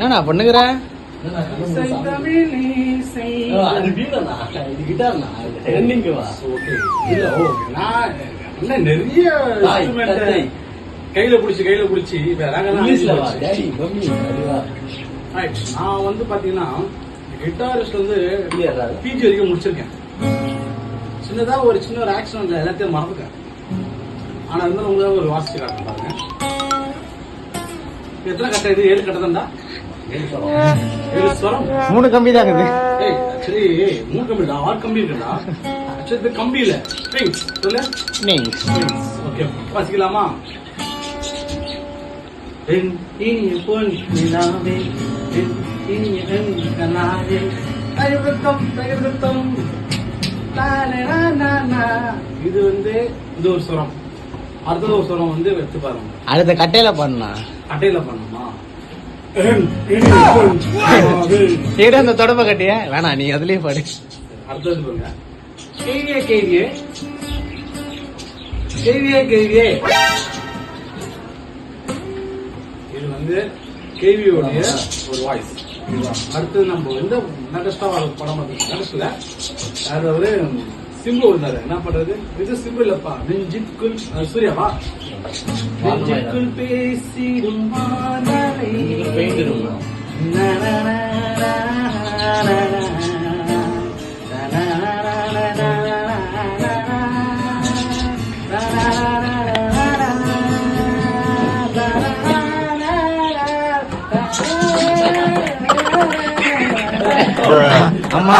என்னண்ணா பண்ணுகிற? கையில புடிச்சு நான் வந்து பாத்தீங்கன்னா கிட்டாரிஸ்ட் வந்து பிஜி வரைக்கும் முடிச்சிருக்கேன். சின்னதா ஒரு ஆக்சிடென்ட்ல எல்லாத்தையும் மறந்துட்டேன். ஆனா இருந்தாலும் உங்களுக்கு ஒரு வாசிச்சு காட்டுறேன் பாருங்க. எத்தனை கட்ட இது? 7 கட்டதான்டா. 7 ஸ்வரம். 3 கம்பி தான் இருக்குது. ஆக்சுவலி 3 கம்பி தான். 6 கம்பி இருக்குடா. ஆக்சுவலி இது கம்பி இல்ல, ஸ்ட்ரிங்ஸ். சொல்லு ஸ்ட்ரிங்ஸ். ஓகே, வாசிக்கலாமா? இனிய பொன் நிலாவே, இனிய கண்ணாவே, தயவத்தம் தயவத்தம். இது வந்து இந்த ஒரு ஸ்வரம். அடுத்த ஒரு ஸ்வரம் வந்து எடுத்து பாருங்க. அடுத்த கட்டையில பண்ணா கட்டையில பண்ணுமா? அந்த தொடப்ப கட்டிய வேணா, நீ அதுலயே பாடு. அடுத்தது பாருங்க. கேவியே கேவியே கேவியே கேவியே. இது வந்து கேவியோடைய ஒரு வாய்ஸ். அடுத்தது நம்ம எந்த நகஸ்டா படம் நகஸ்ல அதாவது சிம்பு வந்தாரு. என்ன பண்றது? இது சிம்பு இல்லப்பா, நெஞ்சுக்குள் சூர்யாவா? நெஞ்சுக்குள் பேசிடும் அம்மா